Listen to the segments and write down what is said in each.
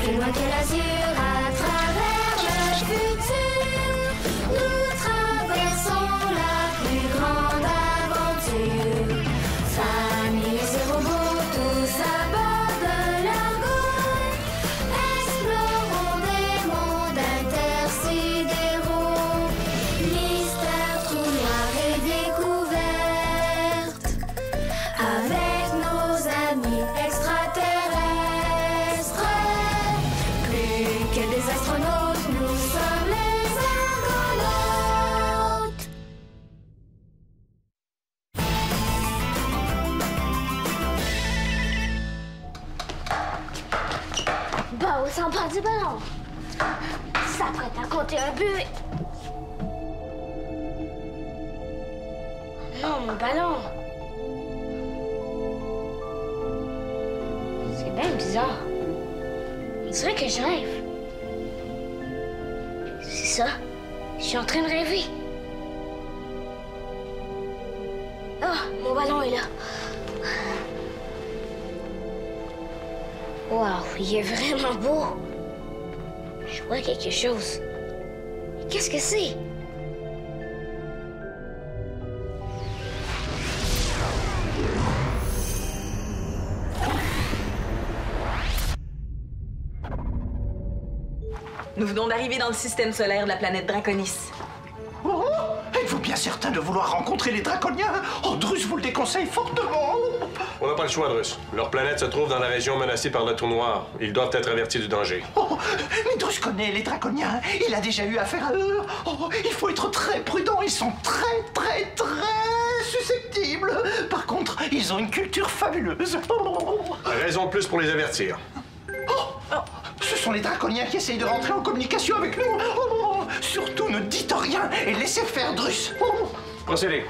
plus loin que l'azur, à travers le futur, nous traversons la plus grande aventure. Familles et robots, tous à bord de l'argot, explorons des mondes intersidéraux, mystères, trous noirs et découvertes, avec nos amis extraterrestres. Plus que des astronautes, nous sommes les argonautes. Bah, au sympa du ballon. Ça prête à compter un but. Non, mon ballon. C'est bien bizarre. On dirait que je rêve. C'est ça. Je suis en train de rêver. Ah, mon ballon est là. Wow, il est vraiment beau. Je vois quelque chose. Qu'est-ce que c'est? Nous venons d'arriver dans le système solaire de la planète Draconis. Oh, êtes-vous bien certain de vouloir rencontrer les draconiens? Oh, Drus vous le déconseille fortement. On n'a pas le choix, Drus. Leur planète se trouve dans la région menacée par le trou noir. Ils doivent être avertis du danger. Oh, mais Drus connaît les draconiens. Il a déjà eu affaire à eux. Oh, il faut être très prudent. Ils sont très susceptibles. Par contre, ils ont une culture fabuleuse. Raison de plus pour les avertir. Ce sont les draconiens qui essayent de rentrer en communication avec nous. Oh, surtout ne dites rien et laissez faire Drus. Procédez.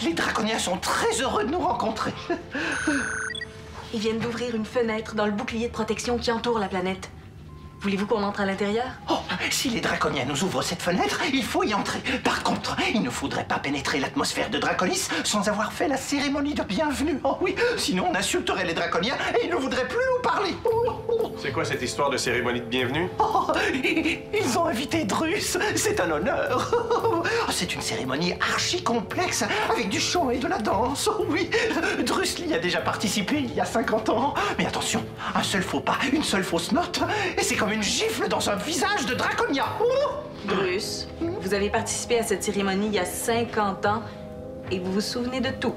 Les draconiens sont très heureux de nous rencontrer. Ils viennent d'ouvrir une fenêtre dans le bouclier de protection qui entoure la planète. Voulez-vous qu'on entre à l'intérieur? Oh, si les draconiens nous ouvrent cette fenêtre, il faut y entrer. Par contre, il ne faudrait pas pénétrer l'atmosphère de Draconis sans avoir fait la cérémonie de bienvenue. Oh oui, sinon on insulterait les draconiens et ils ne voudraient plus nous parler. C'est quoi cette histoire de cérémonie de bienvenue? Oh, ils ont invité Drus, c'est un honneur. C'est une cérémonie archi complexe avec du chant et de la danse. Oh oui, Drus y a déjà participé il y a 50 ans. Mais attention, un seul faux pas, une seule fausse note, et c'est comme une gifle dans un visage de draconia. Drus, vous avez participé à cette cérémonie il y a 50 ans et vous vous souvenez de tout.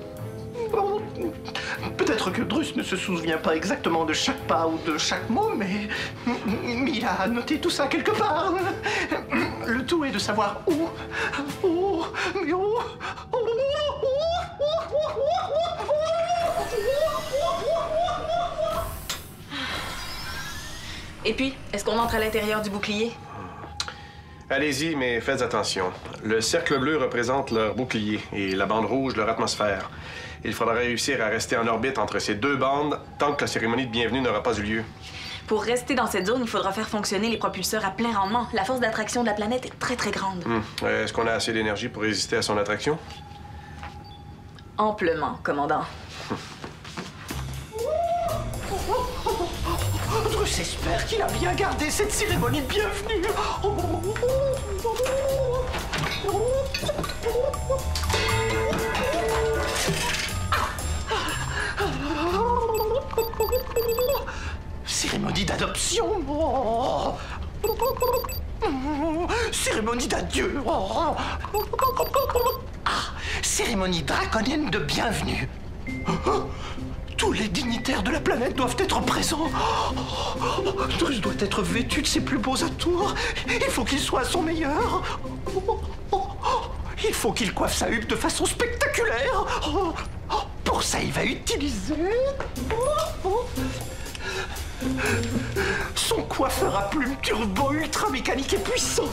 Peut-être que Drus ne se souvient pas exactement de chaque pas ou de chaque mot, mais il a noté tout ça quelque part. Le tout est de savoir où. Et puis, est-ce qu'on entre à l'intérieur du bouclier? Allez-y, mais faites attention. Le cercle bleu représente leur bouclier et la bande rouge leur atmosphère. Il faudra réussir à rester en orbite entre ces deux bandes tant que la cérémonie de bienvenue n'aura pas eu lieu. Pour rester dans cette zone, il faudra faire fonctionner les propulseurs à plein rendement. La force d'attraction de la planète est très, très grande. Est-ce qu'on a assez d'énergie pour résister à son attraction? Amplement, commandant. Drus espère qu'il a bien gardé cette cérémonie de bienvenue. Cérémonie d'adoption. Cérémonie d'adieu. Cérémonie draconienne de bienvenue. Tous les dignitaires de la planète doivent être présents. Drus doit être vêtu de ses plus beaux atours. Il faut qu'il soit à son meilleur. Il faut qu'il coiffe sa huppe de façon spectaculaire. Pour ça, il va utiliser son coiffeur à plumes turbo ultra mécanique et puissant.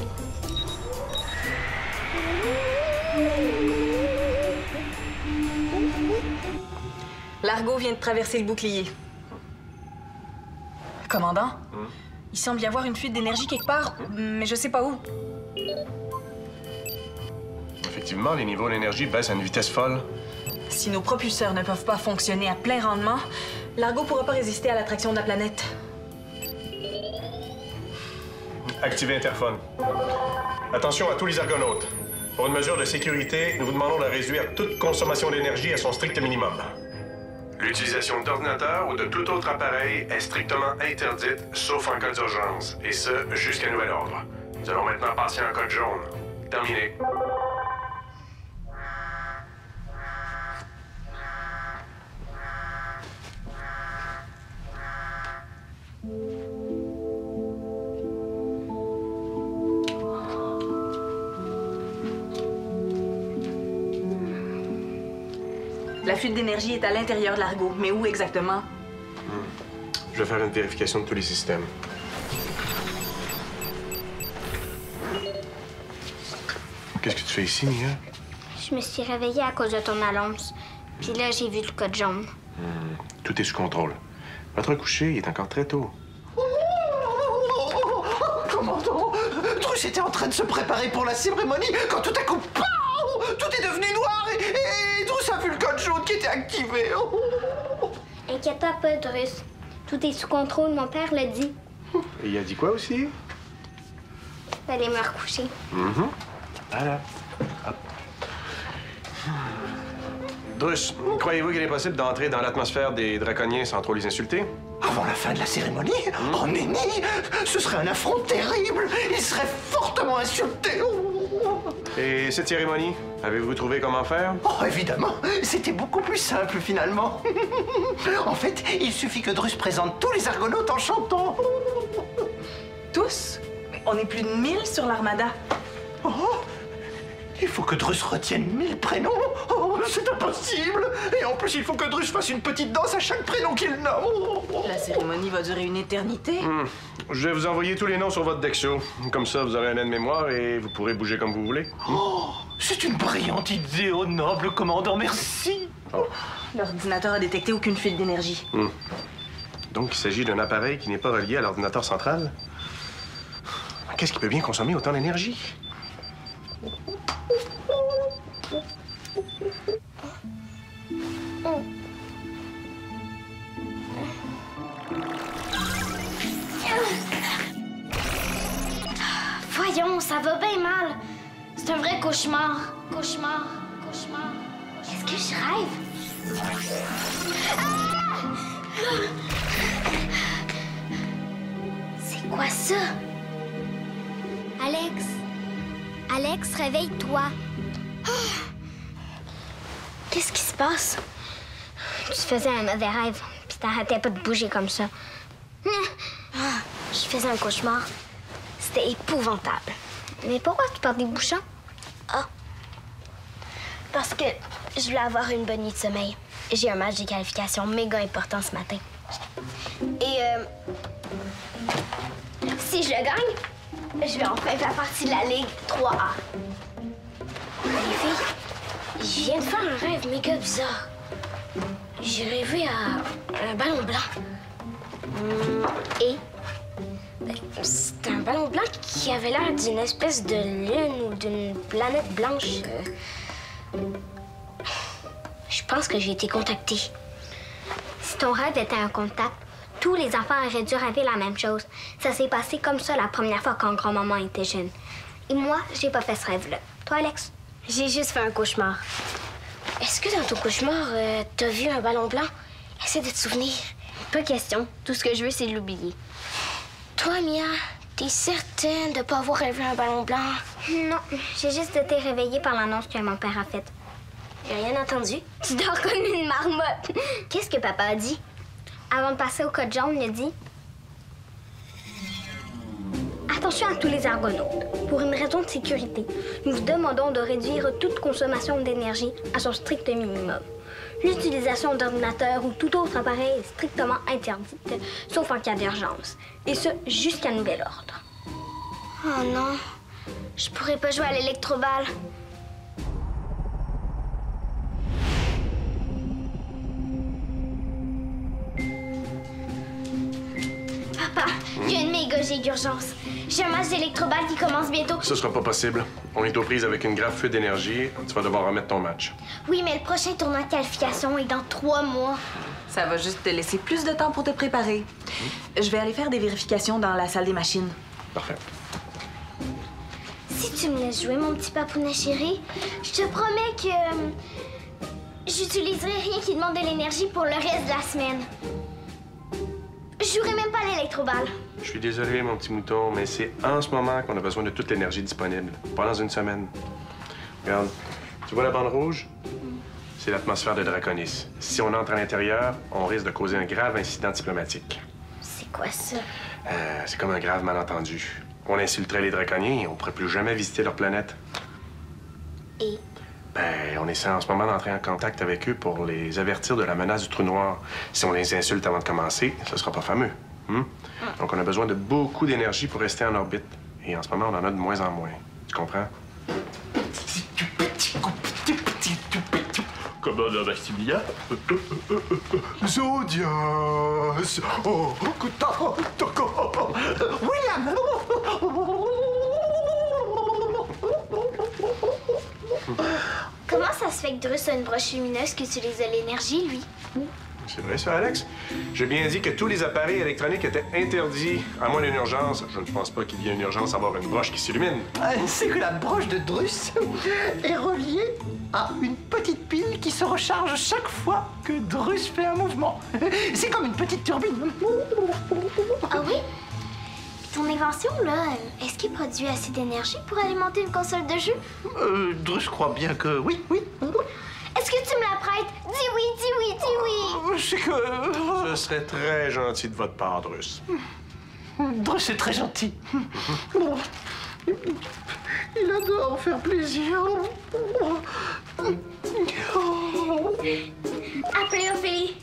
L'argot vient de traverser le bouclier. Commandant, il semble y avoir une fuite d'énergie quelque part, mais je sais pas où. effectivement, les niveaux d'énergie baissent à une vitesse folle. Si nos propulseurs ne peuvent pas fonctionner à plein rendement, l'Argo pourra pas résister à l'attraction de la planète. Activez interphone. Attention à tous les argonautes. Pour une mesure de sécurité, nous vous demandons de réduire toute consommation d'énergie à son strict minimum. L'utilisation d'ordinateurs ou de tout autre appareil est strictement interdite, sauf en cas d'urgence, et ce, jusqu'à nouvel ordre. Nous allons maintenant passer en code jaune. Terminé. La fuite d'énergie est à l'intérieur de l'Argo, mais où exactement? Je vais faire une vérification de tous les systèmes. Qu'est-ce que tu fais ici, Mia? Je me suis réveillée à cause de ton annonce. Puis là, j'ai vu le code jaune. Tout est sous contrôle. Votre coucher, il est encore très tôt. Commandant, Drus était en train de se préparer pour la cérémonie quand tout à coup, pow, tout est devenu noir et Drus a vu le code jaune qui était activé. Inquiète-toi pas, Drus. Tout est sous contrôle, mon père l'a dit. Et il a dit quoi aussi? Fallait me recoucher. Voilà. Hop. Drus, croyez-vous qu'il est possible d'entrer dans l'atmosphère des draconiens sans trop les insulter? Avant la fin de la cérémonie? Oh, Nenni, ce serait un affront terrible. Il serait fortement insulté. Et cette cérémonie, avez-vous trouvé comment faire? Oh, évidemment, c'était beaucoup plus simple finalement. En fait, il suffit que Drus présente tous les argonautes en chantant. Tous? On est plus de 1000 sur l'Armada. Oh, il faut que Drus retienne 1000 prénoms. Oh, c'est impossible. Et en plus, il faut que Drus fasse une petite danse à chaque prénom qu'il nomme. La cérémonie va durer une éternité. Je vais vous envoyer tous les noms sur votre Dexo. Comme ça, vous aurez un aide-mémoire et vous pourrez bouger comme vous voulez. Oh, c'est une brillante idée, oh noble commandant, merci. Oh. L'ordinateur a détecté aucune fuite d'énergie. Donc, il s'agit d'un appareil qui n'est pas relié à l'ordinateur central? Qu'est-ce qui peut bien consommer autant d'énergie? Voyons, ça va bien mal. C'est un vrai cauchemar. Cauchemar. Est-ce que je rêve? C'est quoi ça? Alex, réveille-toi. Qu'est-ce qui se passe? Tu faisais un mauvais rêve, puis t'arrêtais pas de bouger comme ça. Je faisais un cauchemar. C'était épouvantable. Mais pourquoi tu portes des bouchons? Ah. Parce que je voulais avoir une bonne nuit de sommeil. J'ai un match de qualification méga important ce matin. Et si je le gagne, je vais enfin faire partie de la Ligue 3A. Les filles, je viens de faire un rêve méga bizarre. J'ai rêvé à un ballon blanc. Et c'était un ballon blanc qui avait l'air d'une espèce de lune ou d'une planète blanche. Je pense que j'ai été contactée. Si ton rêve était un contact, tous les enfants auraient dû rêver la même chose. Ça s'est passé comme ça la première fois quand grand-maman était jeune. Et moi, j'ai pas fait ce rêve-là. Toi, Alex? J'ai juste fait un cauchemar. Est-ce que dans ton cauchemar, t'as vu un ballon blanc? Essaie de te souvenir. Pas question. Tout ce que je veux, c'est de l'oublier. Toi, Mia, t'es certaine de pas avoir rêvé un ballon blanc? Non, j'ai juste été réveillée par l'annonce que mon père a faite. J'ai rien entendu. Tu dors comme une marmotte. Qu'est-ce que papa a dit? Avant de passer au code jaune, il a dit... Attention à tous les argonautes. Pour une raison de sécurité, nous vous demandons de réduire toute consommation d'énergie à son strict minimum. L'utilisation d'ordinateurs ou tout autre appareil est strictement interdite, sauf en cas d'urgence. Et ce, jusqu'à nouvel ordre. Oh non, je pourrais pas jouer à l'électroballe. Papa, il y a une méga loger d'urgence. J'ai un match d'électroball qui commence bientôt. Ça sera pas possible. On est aux prises avec une grave fuite d'énergie. Tu vas devoir remettre ton match. Oui, mais le prochain tournoi de qualification est dans 3 mois. Ça va juste te laisser plus de temps pour te préparer. Je vais aller faire des vérifications dans la salle des machines. Parfait. Si tu me laisses jouer, mon petit papounet chéri, je te promets que j'utiliserai rien qui demande de l'énergie pour le reste de la semaine. Je jouerai même pas à l'électroball. Je suis désolé, mon petit mouton, mais c'est en ce moment qu'on a besoin de toute l'énergie disponible. Pas dans une semaine. Regarde, tu vois la bande rouge? C'est l'atmosphère de Draconis. Si on entre à l'intérieur, on risque de causer un grave incident diplomatique. C'est quoi ça? C'est comme un grave malentendu. On insulterait les Draconiens et on pourrait plus jamais visiter leur planète. Et? Ben, on essaie en ce moment d'entrer en contact avec eux pour les avertir de la menace du trou noir. Si on les insulte avant de commencer, ce sera pas fameux. Donc, on a besoin de beaucoup d'énergie pour rester en orbite. Et en ce moment, on en a de moins en moins. Tu comprends? Commandant Maximilien. Zodias. Oh, William. Comment ça se fait que Drus a une broche lumineuse qui utilise de l'énergie, lui? C'est vrai ça, Alex? J'ai bien dit que tous les appareils électroniques étaient interdits, à moins d'une urgence. Je ne pense pas qu'il y ait une urgence à avoir une broche qui s'illumine. C'est que la broche de Drus est reliée à une petite pile qui se recharge chaque fois que Drus fait un mouvement. C'est comme une petite turbine. Ah oui? Ton invention, là, est-ce qu'il produit assez d'énergie pour alimenter une console de jeu? Drus croit bien que oui. Est-ce que tu me la prêtes? Dis oui, dis oui, dis oui! C'est que... Ce serait très gentil de votre part, Drus. Drus est très gentil. Il adore faire plaisir. Appelez Ophélie.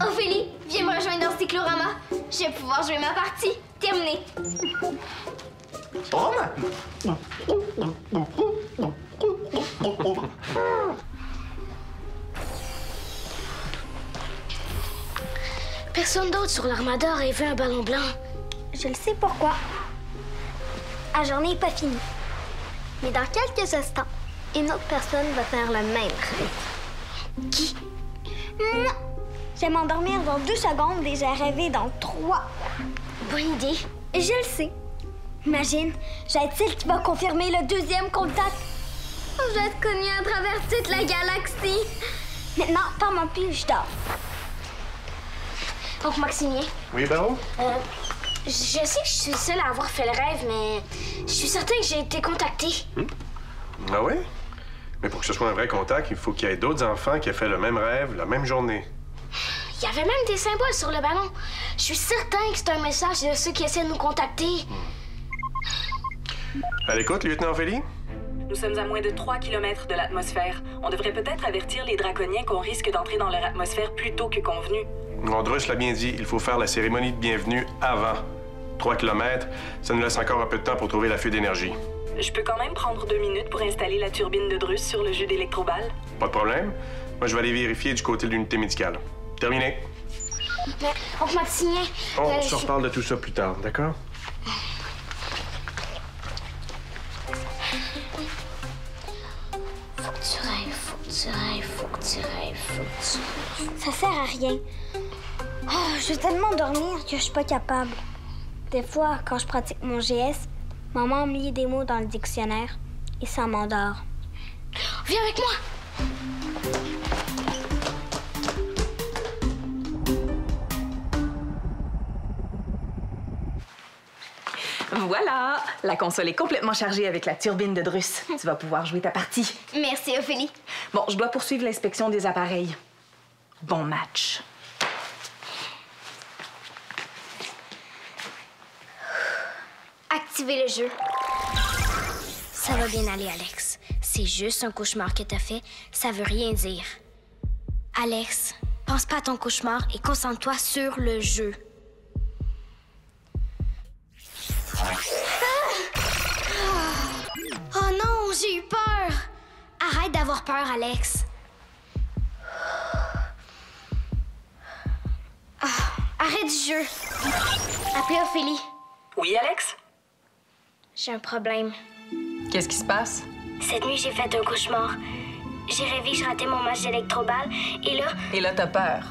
Ophélie, viens me rejoindre dans Cyclorama. Je vais pouvoir jouer ma partie. Terminé. Personne d'autre sur l'armada aurait vu un ballon blanc. Je le sais pourquoi. La journée n'est pas finie. Mais dans quelques instants, une autre personne va faire le même rêve. Qui? Moi! Je vais m'endormir dans 2 secondes et je vais rêver dans 3. Bonne idée. Je le sais. Imagine, je vais être celle qui va confirmer le 2e contact. Je vais être connue à travers toute la galaxie. Maintenant, parle-moi plus, je dors. Donc, Maximien. Oui, Baron? Je sais que je suis seule à avoir fait le rêve, mais je suis certaine que j'ai été contactée. Ah oui? Mais pour que ce soit un vrai contact, il faut qu'il y ait d'autres enfants qui aient fait le même rêve la même journée. Il y avait même des symboles sur le ballon. Je suis certain que c'est un message de ceux qui essaient de nous contacter. À l'écoute, lieutenant Ophélie? Nous sommes à moins de 3 km de l'atmosphère. On devrait peut-être avertir les Draconiens qu'on risque d'entrer dans leur atmosphère plus tôt que convenu. Non, Drus l'a bien dit, il faut faire la cérémonie de bienvenue avant. 3 km, ça nous laisse encore un peu de temps pour trouver la fuite d'énergie. Je peux quand même prendre 2 minutes pour installer la turbine de Drus sur le jeu d'électroball. Pas de problème. Moi, je vais aller vérifier du côté de l'unité médicale. Terminé. Mais, donc, Maximien... On se reparle de tout ça plus tard, d'accord? Faut que tu rêves, faut que tu rêves, faut que tu rêves, faut que tu rêves. Ça sert à rien. Oh, je veux tellement dormir que je suis pas capable. Des fois, quand je pratique mon GS, maman me lit des mots dans le dictionnaire et ça m'endort. Viens avec moi! Voilà! La console est complètement chargée avec la turbine de Drus. Tu vas pouvoir jouer ta partie. Merci, Ophélie. Bon, je dois poursuivre l'inspection des appareils. Bon match. Activez le jeu. Ça va bien aller, Alex. C'est juste un cauchemar que t'as fait. Ça veut rien dire. Alex, pense pas à ton cauchemar et concentre-toi sur le jeu. Oh non, j'ai eu peur. Arrête d'avoir peur, Alex. Arrête du jeu. Appelez Ophélie. Oui, Alex? J'ai un problème. Qu'est-ce qui se passe? Cette nuit, j'ai fait un cauchemar. J'ai rêvé que je ratais mon match d'électroball et là... Et là, t'as peur.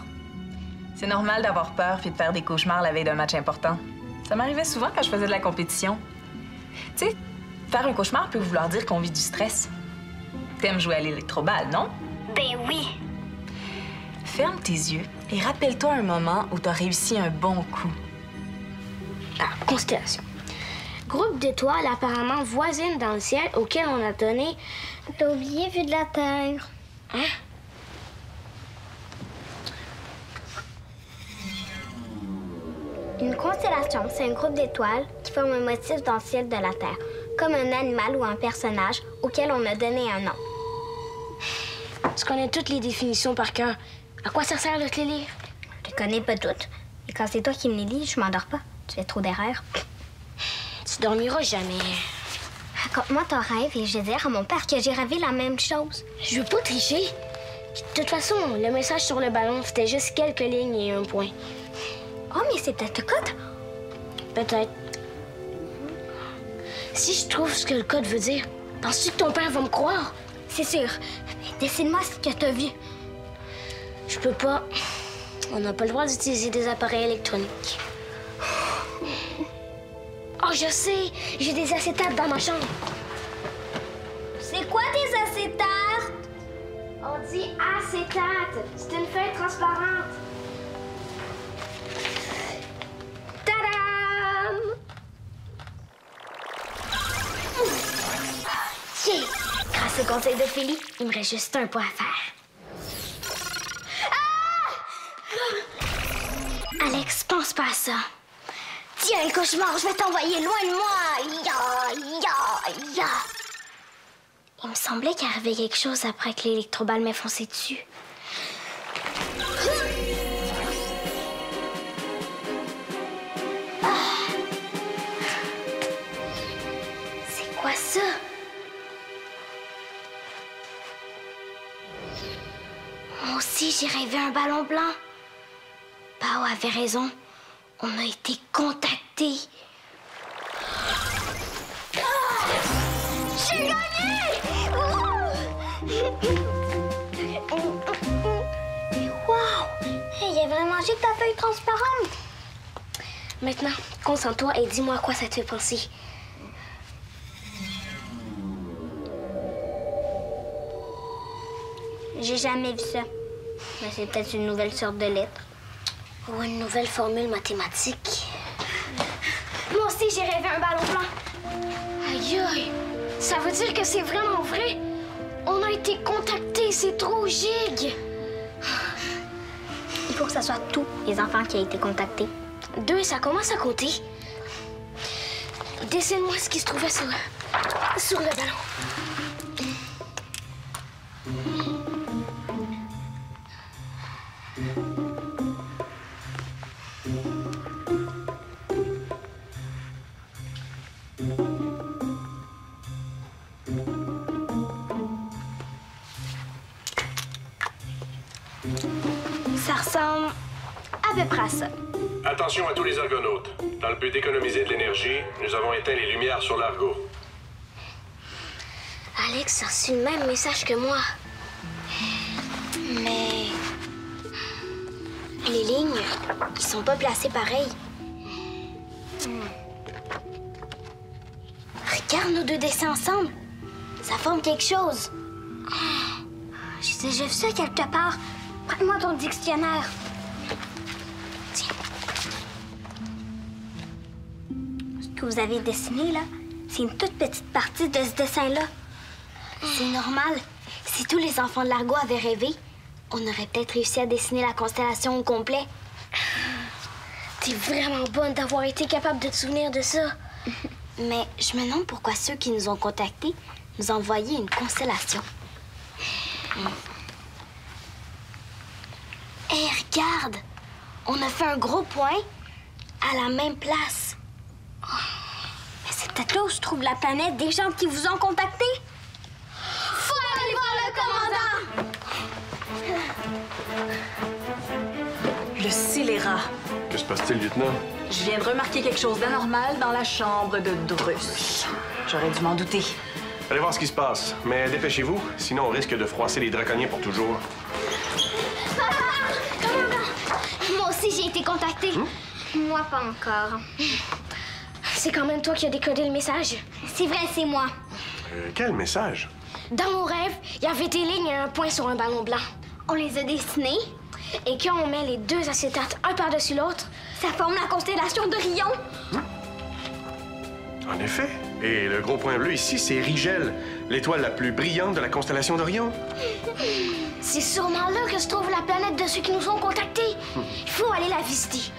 C'est normal d'avoir peur puis de faire des cauchemars la veille d'un match important. Ça m'arrivait souvent quand je faisais de la compétition. Tu sais, faire un cauchemar peut vouloir dire qu'on vit du stress. T'aimes jouer à l'électroball, non? Ben oui. Ferme tes yeux et rappelle-toi un moment où t'as réussi un bon coup. Ah, constellation. Groupe d'étoiles apparemment voisines dans le ciel auquel on a donné... T'as oublié vue de la Terre. Hein? Une constellation, c'est un groupe d'étoiles qui forme un motif dans le ciel de la Terre, comme un animal ou un personnage auquel on a donné un nom. Tu connais toutes les définitions par cœur. À quoi ça sert de te les lire? Je les connais pas toutes. Et quand c'est toi qui me les lis, je m'endors pas. Tu fais trop d'erreurs. Tu dormiras jamais. Raconte-moi ton rêve et je vais dire à mon père que j'ai rêvé la même chose. Je veux pas tricher. De toute façon, le message sur le ballon, c'était juste quelques lignes et un point. Oh, mais c'est peut-être le code? Peut-être. Si je trouve ce que le code veut dire, penses-tu que ton père va me croire? C'est sûr. Dessine-moi ce que t'as vu. Je peux pas. On n'a pas le droit d'utiliser des appareils électroniques. Oh, je sais! J'ai des acétates dans ma chambre. C'est quoi des acétates? On dit acétate. C'est une feuille transparente. Tadam! Yeah! Grâce au conseil de Philly, il me reste juste un point à faire. Ah! Alex, pense pas à ça. Tiens, le cauchemar, je vais t'envoyer loin de moi. Ya. Il me semblait qu'il arrivait quelque chose après que l'électroball m'ait foncé dessus. C'est quoi ça? Moi aussi, j'ai rêvé un ballon blanc. Bao avait raison. On a été contactés. J'ai gagné! Wow! Il y a vraiment magique ta feuille transparente. Maintenant, concentre-toi et dis-moi à quoi ça te fait penser. J'ai jamais vu ça. Mais c'est peut-être une nouvelle sorte de lettre. Ou une nouvelle formule mathématique. Moi aussi, j'ai rêvé un ballon blanc. Aïe, aïe. Ça veut dire que c'est vraiment vrai? On a été contactés, c'est trop gigue. Il faut que ça soit tous les enfants qui aient été contactés. 2, ça commence à compter. Dessine-moi ce qui se trouvait sur le ballon. Ça ressemble à peu près à ça. Attention à tous les argonautes. Dans le but d'économiser de l'énergie, nous avons éteint les lumières sur l'Argo. Alex a reçu le même message que moi. Mais... les lignes, ils sont pas placées pareil. Regarde nos deux dessins ensemble. Ça forme quelque chose. J'ai déjà vu ça quelque part. Prends-moi ton dictionnaire. Tiens. Ce que vous avez dessiné, là, c'est une toute petite partie de ce dessin-là. C'est normal. Si tous les enfants de l'Argo avaient rêvé, on aurait peut-être réussi à dessiner la constellation au complet. T'es vraiment bonne d'avoir été capable de te souvenir de ça. Mais je me demande pourquoi ceux qui nous ont contactés nous ont envoyé une constellation. Hé, regarde! On a fait un gros point à la même place. Mais c'est peut-être là où se trouve la planète des gens qui vous ont contacté. Faut aller voir le commandant! Le scélérat. Que se passe-t-il, lieutenant? Je viens de remarquer quelque chose d'anormal dans la chambre de Drus. J'aurais dû m'en douter. Allez voir ce qui se passe, mais dépêchez-vous, sinon on risque de froisser les draconiens pour toujours. Moi aussi, j'ai été contactée. Moi, pas encore. C'est quand même toi qui as décodé le message. C'est vrai, c'est moi. Quel message? Dans mon rêve, il y avait des lignes et un point sur un ballon blanc. On les a dessinés. Et quand on met les deux acétates un par-dessus l'autre, Ça forme la constellation d'Orion. En effet. Et le gros point bleu ici, c'est Rigel, l'étoile la plus brillante de la constellation d'Orion. c'est sûrement là que se trouve la planète de ceux qui nous ont contactés. Il faut aller la visiter.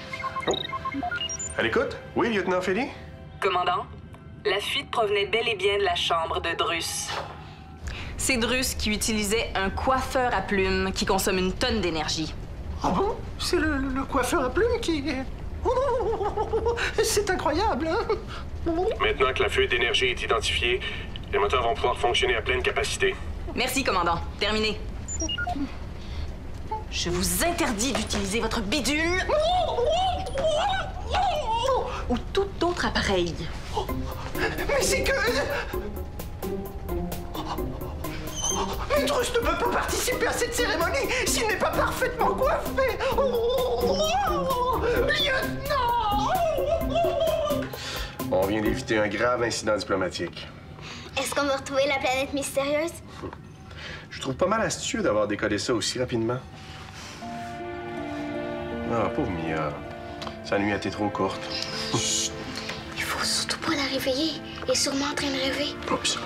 Oh. À l'écoute? Oui, lieutenant Feli? Commandant, la fuite provenait bel et bien de la chambre de Drus. C'est Drus qui utilisait un coiffeur à plumes qui consomme une tonne d'énergie. Ah bon? C'est le coiffeur à plumes qui... C'est incroyable, hein? Maintenant que la fuite d'énergie est identifiée, les moteurs vont pouvoir fonctionner à pleine capacité. Merci, commandant. Terminé. Je vous interdis d'utiliser votre bidule ou tout autre appareil. Mais c'est que... Mais Drus ne peut pas participer à cette cérémonie s'il n'est pas parfaitement coiffé. Lieutenant! On vient d'éviter un grave incident diplomatique. Est-ce qu'on va retrouver la planète mystérieuse? Je trouve pas mal astucieux d'avoir décodé ça aussi rapidement. Ah, pauvre Mia. Sa nuit a été trop courte. Il faut surtout pas la réveiller. Elle est sûrement en train de rêver. Oups.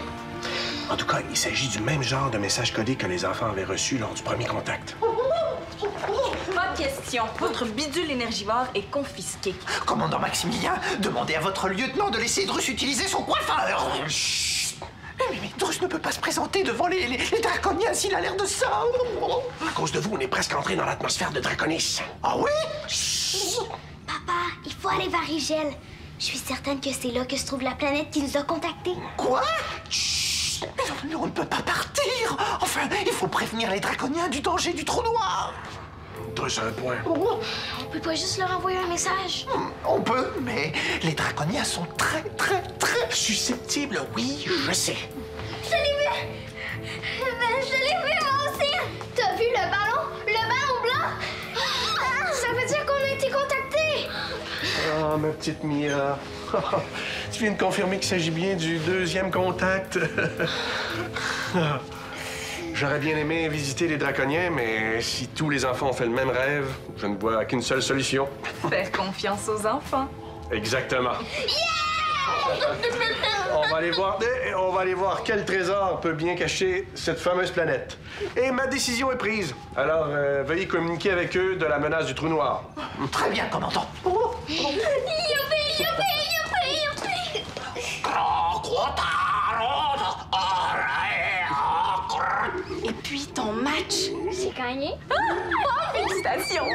En tout cas, il s'agit du même genre de message codé que les enfants avaient reçu lors du premier contact. Pas de question. Votre bidule énergivore est confisqué. Commandant Maximilien, demandez à votre lieutenant de laisser Drus utiliser son coiffeur. Chut. Mais Drus ne peut pas se présenter devant les draconiens s'il a l'air de ça. À cause de vous, on est presque entré dans l'atmosphère de Draconis. Ah oui? Papa, il faut aller vers Rigel. Je suis certaine que c'est là que se trouve la planète qui nous a contactés. Quoi? Chut. Mais on ne peut pas partir. Enfin, il faut prévenir les draconiens du danger du trou noir. Drus a un point. On peut pas juste leur envoyer un message. On peut, mais les draconiens sont très susceptibles. Oui, je sais. Je l'ai vu! Je l'ai vu, moi aussi! T'as vu le ballon blanc? Ça veut dire qu'on a été contactés. Ah, ma petite Mia. Tu viens de confirmer qu'il s'agit bien du deuxième contact. J'aurais bien aimé visiter les draconiens, mais si tous les enfants ont fait le même rêve, je ne vois qu'une seule solution. Faire confiance aux enfants. Exactement. On va aller voir quel trésor peut bien cacher cette fameuse planète. Et ma décision est prise. Alors, veuillez communiquer avec eux de la menace du trou noir. Très bien, commandant. Et puis ton match. C'est gagné. Félicitations.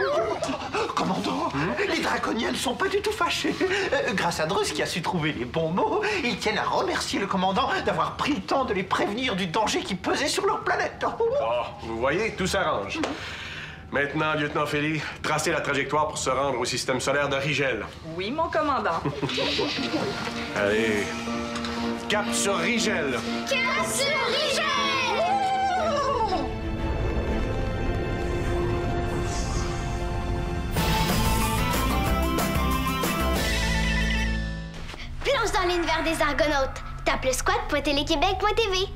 Commandant, les draconiens ne sont pas du tout fâchés. Grâce à Drus qui a su trouver les bons mots, ils tiennent à remercier le commandant d'avoir pris le temps de les prévenir du danger qui pesait sur leur planète. Oh, vous voyez, tout s'arrange. Maintenant, lieutenant Feli, tracez la trajectoire pour se rendre au système solaire de Rigel. Oui, mon commandant. Allez, cap sur Rigel. Cap sur Rigel! Plonge dans l'univers des Argonautes. Tape le squat.téléquébec.tv.